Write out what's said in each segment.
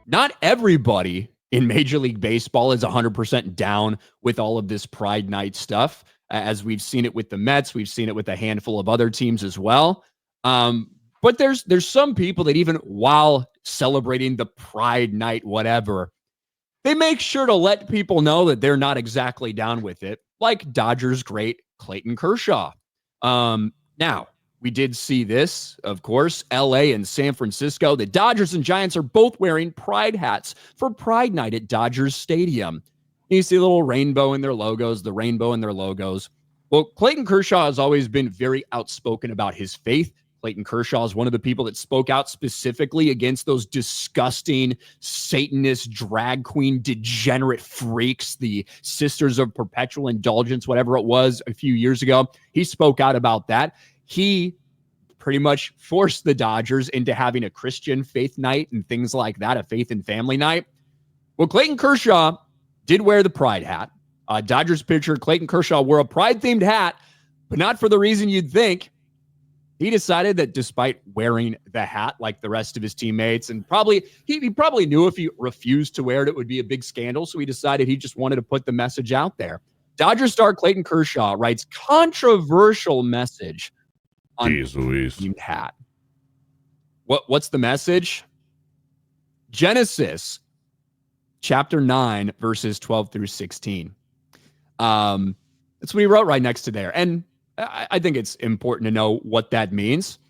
not everybody in Major League Baseball is 100% down with all of this Pride Night stuff, as we've seen it with the Mets. We've seen it with a handful of other teams as well. But there's some people that even while celebrating the Pride Night, whatever, they make sure to let people know that they're not exactly down with it, like Dodgers great Clayton Kershaw. Now, we did see this, of course, LA and San Francisco. The Dodgers and Giants are both wearing Pride hats for Pride Night at Dodgers Stadium. You see a little rainbow in their logos, the rainbow in their logos. Well, Clayton Kershaw has always been very outspoken about his faith. Clayton Kershaw is one of the people that spoke out specifically against those disgusting Satanist drag queen degenerate freaks, the Sisters of Perpetual Indulgence, whatever it was a few years ago. He spoke out about that. He pretty much forced the Dodgers into having a Christian faith night and things like that, a faith and family night. Well, Clayton Kershaw did wear the Pride hat. Dodgers pitcher Clayton Kershaw wore a Pride-themed hat, but not for the reason you'd think. He decided that despite wearing the hat like the rest of his teammates, and he probably knew if he refused to wear it, it would be a big scandal. So he decided he just wanted to put the message out there. Dodgers star Clayton Kershaw writes controversial message on the hat. What's the message? Genesis chapter 9, verses 12 through 16. That's what he wrote right next to there. And I think it's important to know what that means.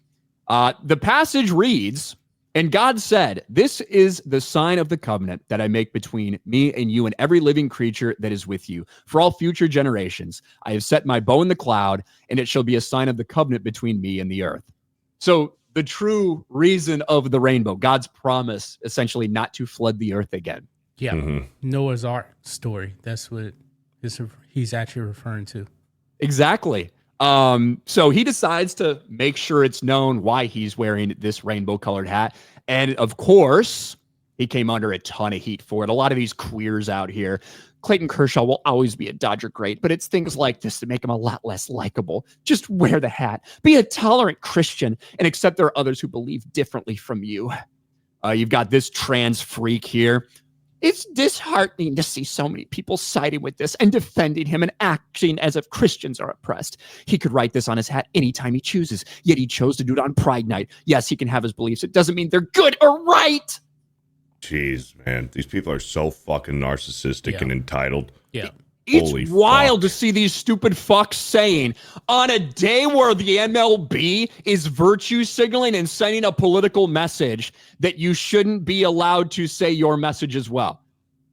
The passage reads, "And God said, 'This is the sign of the covenant that I make between me and you and every living creature that is with you for all future generations. I have set my bow in the cloud, and it shall be a sign of the covenant between me and the earth.'" So the true reason of the rainbow, God's promise, essentially not to flood the earth again. Yeah. Noah's Ark story. That's what he's actually referring to. Exactly. So he decides to make sure it's known why he's wearing this rainbow colored hat. And of course, he came under a ton of heat for it. A lot of these queers out here. Clayton Kershaw will always be a Dodger great, but it's things like this that make him a lot less likable. Just wear the hat. Be a tolerant Christian and accept there are others who believe differently from you. You've got this trans freak here. "It's disheartening to see so many people siding with this and defending him and acting as if Christians are oppressed. He could write this on his hat anytime he chooses, yet he chose to do it on Pride Night. Yes, he can have his beliefs. It doesn't mean they're good or right." Jeez, man. These people are so fucking narcissistic and entitled. Yeah. It's wild to see these stupid fucks saying on a day where the MLB is virtue signaling and sending a political message that you shouldn't be allowed to say your message as well.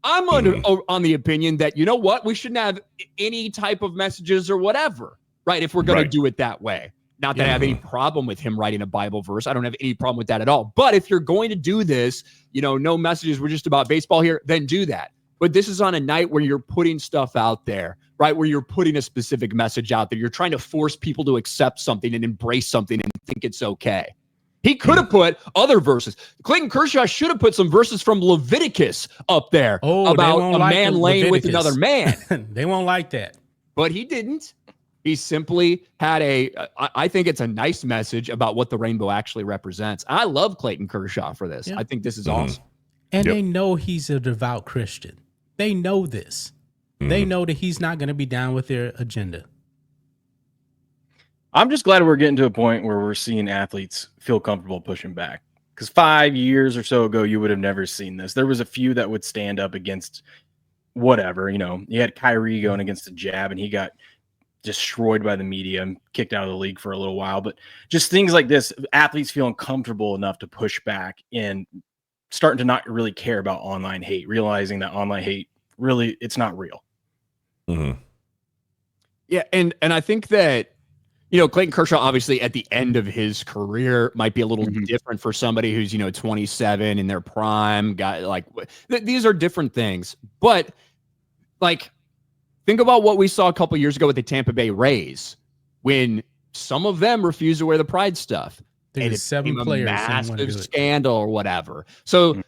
I'm on the opinion that, you know what, we shouldn't have any type of messages or whatever, right? If we're going to do it that way. Not that I have any problem with him writing a Bible verse. I don't have any problem with that at all. But if you're going to do this, no messages, we're just about baseball here, then do that. But this is on a night where you're putting stuff out there, right? Where you're putting a specific message out there. You're trying to force people to accept something and embrace something and think it's okay. He could have put other verses. Clayton Kershaw should have put some verses from Leviticus up there about a man laying with another man. They won't like that. But he didn't. He simply had I think it's a nice message about what the rainbow actually represents. I love Clayton Kershaw for this. I think this is awesome. And they know he's a devout Christian. They know this. They know that he's not going to be down with their agenda. I'm just glad we're getting to a point where we're seeing athletes feel comfortable pushing back. Because 5 years or so ago, you would have never seen this. There was a few that would stand up against whatever. You had Kyrie going against the jab, and he got destroyed by the media and kicked out of the league for a little while. But just things like this, athletes feeling comfortable enough to push back and starting to not really care about online hate, realizing that online hate really, it's not real. Yeah. And I think that, Clayton Kershaw, obviously at the end of his career might be a little different for somebody who's, 27 in their prime these are different things, but think about what we saw a couple years ago with the Tampa Bay Rays when some of them refused to wear the pride stuff. And it's 7 players, a massive scandal or whatever. So,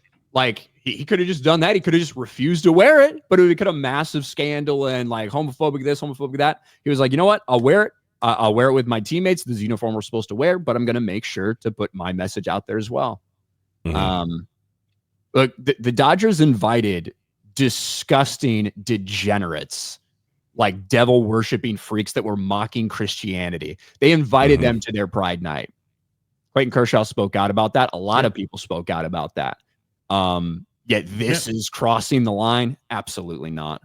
he could have just done that. He could have just refused to wear it, but it could have massive scandal and homophobic this, homophobic that. He was like, you know what? I'll wear it. I'll wear it with my teammates. This is the uniform we're supposed to wear, but I'm going to make sure to put my message out there as well. Look, the Dodgers invited disgusting degenerates, like devil worshiping freaks that were mocking Christianity. They invited them to their Pride Night. Clayton Kershaw spoke out about that. A lot of people spoke out about that. Yet this is crossing the line. Absolutely not.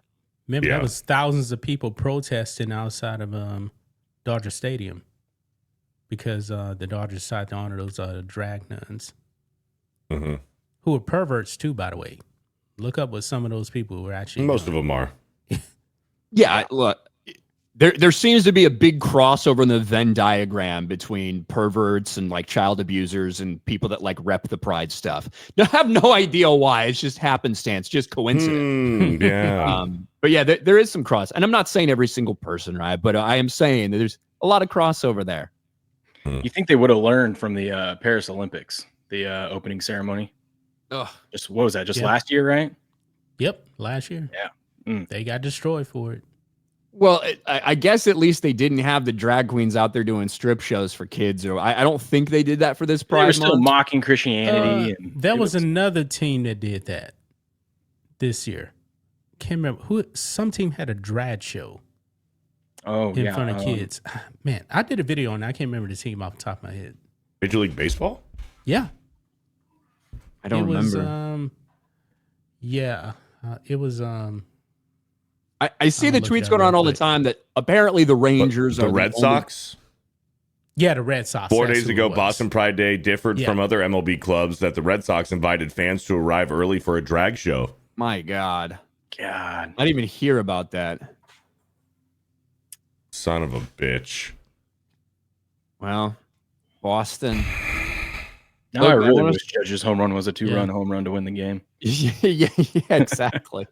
Remember, that was thousands of people protesting outside of Dodger Stadium because the Dodgers decided to honor those drag nuns, who were perverts too, by the way. Look up what some of those people were actually. Most of them are. Yeah, look, there seems to be a big crossover in the Venn diagram between perverts and like child abusers and people that like rep the pride stuff. I have no idea why. It's just happenstance, just coincidence. But yeah, there is some cross. And I'm not saying every single person, right? But I am saying that there's a lot of crossover there. You think they would have learned from the Paris Olympics, the opening ceremony? Just what was that? Just last year, right? Yep, last year. Yeah. They got destroyed for it. Well, I guess at least they didn't have the drag queens out there doing strip shows for kids. Or I don't think they did that for this Pride Month. They were still mocking Christianity. There was another team that did that this year. Can't remember who. Some team had a drag show. In front of kids. Man, I did a video on that. I can't remember the team off the top of my head. Major League Baseball? Yeah. I don't remember. It was. I see the tweets going on all the time that apparently the Rangers are the Red Sox. Yeah, the Red Sox. 4 days ago, Boston Pride Day differed from other MLB clubs that the Red Sox invited fans to arrive early for a drag show. My God. God. I didn't even hear about that. Son of a bitch. Well, Boston. Now I really wish Judge's home run was a 2-run home run to win the game. Yeah, exactly.